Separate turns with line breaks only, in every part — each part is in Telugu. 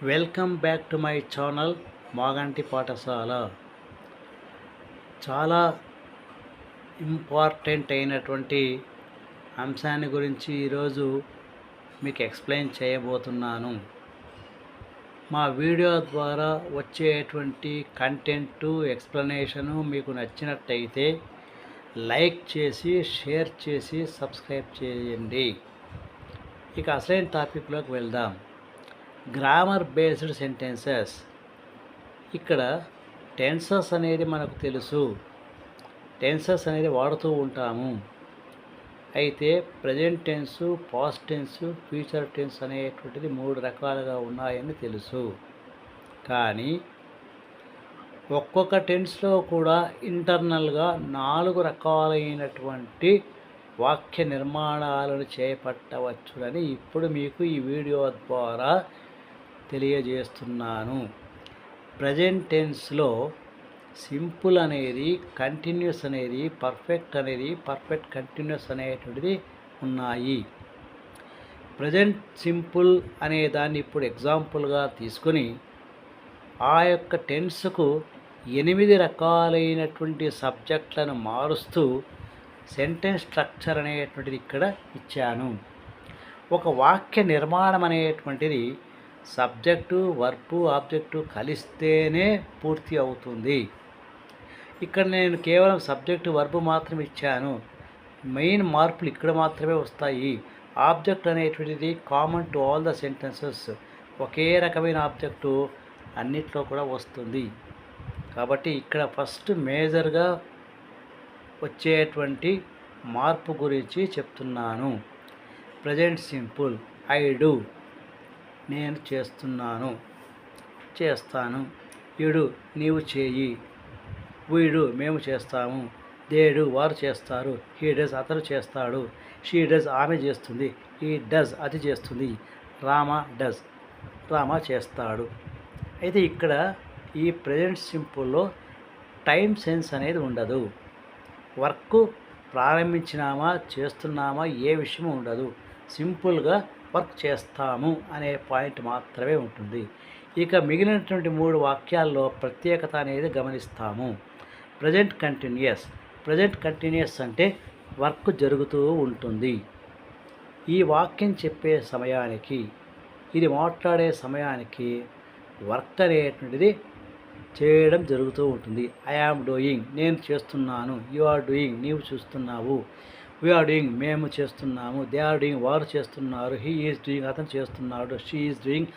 Welcome back to my channel Maganti పాఠశాల. చాలా ఇంపార్టెంట్ అయినటువంటి అంశాన్ని గురించి ఈరోజు మీకు ఎక్స్ప్లెయిన్ చేయబోతున్నాను. మా వీడియో ద్వారా వచ్చేటువంటి కంటెంటు ఎక్స్ప్లెనేషను మీకు నచ్చినట్టయితే లైక్ చేసి షేర్ చేసి సబ్స్క్రైబ్ చేయండి. ఇక అసలైన టాపిక్లోకి వెళ్దాం. Grammar based sentences. ఇక్కడ టెన్సెస్ అనేది మనకు తెలుసు, టెన్సెస్ అనేది వాడుతూ ఉంటాము. అయితే present tense, past tense, future tense అనేటువంటిది 3 రకాలుగా ఉన్నాయని తెలుసు. కానీ ఒక్కొక్క టెన్స్లో కూడా ఇంటర్నల్గా 4 రకాలైనటువంటి వాక్య నిర్మాణాలను చేపట్టవచ్చునని ఇప్పుడు మీకు ఈ వీడియో ద్వారా తెలియజేస్తున్నాను. ప్రజెంట్ టెన్స్లో సింపుల్ అనేది, కంటిన్యూస్ అనేది, పర్ఫెక్ట్ అనేది, పర్ఫెక్ట్ కంటిన్యూస్ అనేటువంటిది ఉన్నాయి. ప్రజెంట్ సింపుల్ అనే దాన్ని ఇప్పుడు ఎగ్జాంపుల్గా తీసుకొని ఆ యొక్క టెన్స్కు 8 రకాలైనటువంటి సబ్జెక్టులను మారుస్తూ సెంటెన్స్ స్ట్రక్చర్ అనేటువంటిది ఇక్కడ ఇచ్చాను. ఒక వాక్య నిర్మాణం అనేటువంటిది సబ్జెక్టు, వర్బు, ఆబ్జెక్టు కలిస్తేనే పూర్తి అవుతుంది. ఇక్కడ నేను కేవలం సబ్జెక్టు, వర్బు మాత్రం ఇచ్చాను. మెయిన్ మార్పులు ఇక్కడ మాత్రమే వస్తాయి. ఆబ్జెక్ట్ అనేటువంటిది common to all the sentences. ఒకే రకమైన ఆబ్జెక్టు అన్నిట్లో కూడా వస్తుంది. కాబట్టి ఇక్కడ ఫస్ట్ మేజర్గా వచ్చేటువంటి మార్పు గురించి చెప్తున్నాను. Present simple. ఐ డూ, నేను చేస్తున్నాను, చేస్తాను. యు డూ, నీవు చేయి. వీ డూ, మేము చేస్తాము. దే డూ, వారు చేస్తారు. హీ డస్, అతను చేస్తాడు. షీ డస్, ఆమె చేస్తుంది. హీ డస్, అది చేస్తుంది. రామ డస్, రామ చేస్తాడు. అయితే ఇక్కడ ఈ ప్రజెంట్ సింపుల్లో టైం సెన్స్ అనేది ఉండదు. వర్క్ ప్రారంభించినామా, చేస్తున్నామా, ఏ విషయం ఉండదు. సింపుల్గా వర్క్ చేస్తాము అనే పాయింట్ మాత్రమే ఉంటుంది. ఇక మిగిలినటువంటి 3 వాక్యాల్లో ప్రత్యేకత అనేది గమనిస్తాము. Present continuous. ప్రజెంట్ కంటిన్యూస్ అంటే వర్క్ జరుగుతూ ఉంటుంది. ఈ వాక్యం చెప్పే సమయానికి, ఇది మాట్లాడే సమయానికి వర్క్ అనేటువంటిది చేయడం జరుగుతూ ఉంటుంది. ఐ యామ్ డూయింగ్, నేను చేస్తున్నాను. యు ఆర్ డూయింగ్, నీవు చూస్తున్నావు. వీ ఆర్ డూయింగ్, మేము చేస్తున్నాము. దే ఆర్ డూయింగ్, వారు చేస్తున్నారు. హీ ఈజ్ డూయింగ్, అతను చేస్తున్నాడు. షీ ఈజ్ డూయింగ్,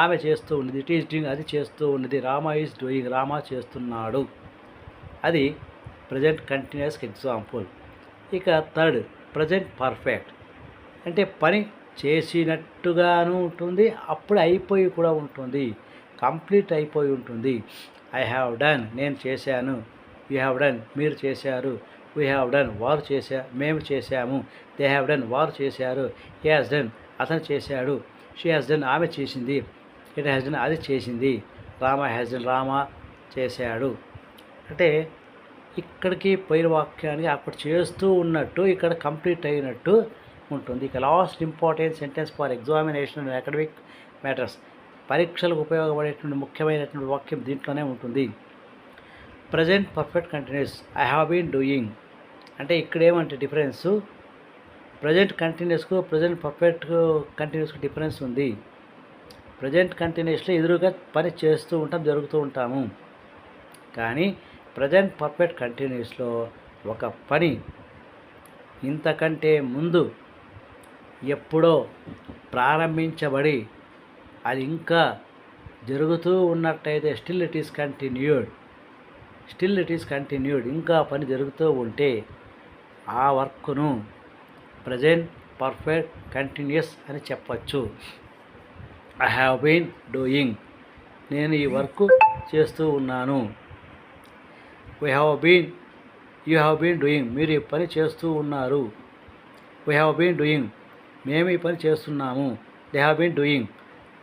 ఆమె చేస్తూ ఉన్నది. ఇట్ ఈజ్ డూయింగ్, అది చేస్తూ ఉన్నది. రామ ఈజ్ డూయింగ్, రామ చేస్తున్నాడు. అది ప్రజెంట్ కంటిన్యూస్కి ఎగ్జాంపుల్. ఇక థర్డ్, ప్రజెంట్ పర్ఫెక్ట్. అంటే పని చేసినట్టుగాను ఉంటుంది, అప్పుడు అయిపోయి కూడా ఉంటుంది, కంప్లీట్ అయిపోయి ఉంటుంది. ఐ హ్యావ్ డన్, నేను చేశాను. యూ హ్యావ్ డన్, మీరు చేశారు. వీ హ్యావ్ డన్, వారు మేము చేశాము. దే హ్యావ్ డన్, వారు చేశారు. హీ హ్యాస్ డన్, అతను చేశాడు. షీ హ్యాస్ డన్, ఆమె చేసింది. ఇట్ హ్యాస్ డన్, అది చేసింది. రామ హ్యాస్ డన్, రామ చేశాడు. అంటే ఇక్కడికి పైన వాక్యానికి అప్పుడు చేస్తూ ఉన్నట్టు ఇక్కడ కంప్లీట్ అయినట్టు ఉంటుంది. ఇక last important sentence for examination and academic matters. పరీక్షలకు ఉపయోగపడేటువంటి ముఖ్యమైనటువంటి వాక్యం దీంట్లోనే ఉంటుంది. Present perfect continuous. I have been doing. అంటే ఇక్కడ ఏమంటే డిఫరెన్సు, ప్రజెంట్ కంటిన్యూస్కు ప్రజెంట్ పర్ఫెక్ట్ కంటిన్యూస్కు డిఫరెన్స్ ఉంది. ప్రజెంట్ కంటిన్యూస్లో ఎదురుగా పని చేస్తూ ఉంటాం, జరుగుతూ ఉంటాము. కానీ ప్రజెంట్ పర్ఫెక్ట్ కంటిన్యూస్లో ఒక పని ఇంతకంటే ముందు ఎప్పుడో ప్రారంభించబడి అది ఇంకా జరుగుతూ ఉన్నట్టయితే still it is continued. Still it is continued, ఇంకా పని జరుగుతూ ఉంటే ఆ వర్క్ను ప్రజెంట్ పర్ఫెక్ట్ కంటిన్యూస్ అని చెప్పచ్చు. ఐ హ్యావ్ బీన్ డూయింగ్, నేను ఈ వర్క్ చేస్తూ ఉన్నాను. We have been, you have been doing, మీరు ఈ పని చేస్తూ ఉన్నారు. వీ హ్యావ్ బీన్ డూయింగ్, మేము ఈ పని చేస్తున్నాము. దే హ్యావ్ బీన్ డూయింగ్,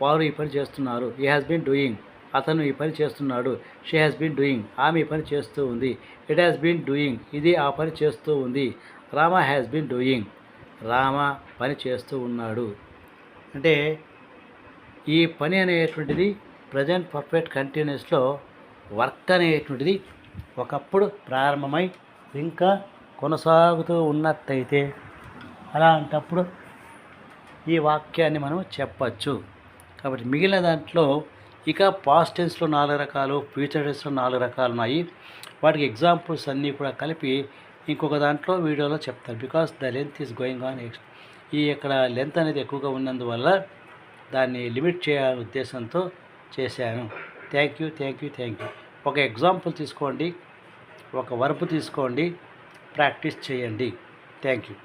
వారు ఈ పని చేస్తున్నారు. హీ హ్యాస్ బీన్ డూయింగ్, అతను ఈ పని చేస్తున్నాడు. షీ హ్యాస్ బీన్ డూయింగ్, ఆమె ఈ పని చేస్తూ ఉంది. ఇట్ హ్యాస్ బీన్ డూయింగ్, ఇది ఆ పని చేస్తూ ఉంది. Rama has been doing, Rama పని చేస్తూ ఉన్నాడు. అంటే ఈ పని అనేటువంటిది ప్రజెంట్ పర్ఫెక్ట్ కంటిన్యూస్లో వర్క్ అనేటువంటిది ఒకప్పుడు ప్రారంభమై ఇంకా కొనసాగుతూ ఉన్నట్టయితే అలాంటప్పుడు ఈ వాక్యాన్ని మనం చెప్పచ్చు. కాబట్టి మిగిలిన దాంట్లో ఇక పాస్ట్ టెన్స్లో 4 రకాలు, ఫ్యూచర్ టెన్స్లో 4 రకాలు ఉన్నాయి. వాటికి ఎగ్జాంపుల్స్ అన్నీ కూడా కలిపి ఇంకొక దాంట్లో వీడియోలో చెప్తాను. Because the length is going on. ఇక్కడ లెంత్ అనేది ఎక్కువగా ఉన్నందువల్ల దాన్ని లిమిట్ చేయాలనే ఉద్దేశంతో చేశాను. Thank you. ఒక ఎగ్జాంపుల్ తీసుకోండి, ఒక వర్బ్ తీసుకోండి, ప్రాక్టీస్ చేయండి. Thank you.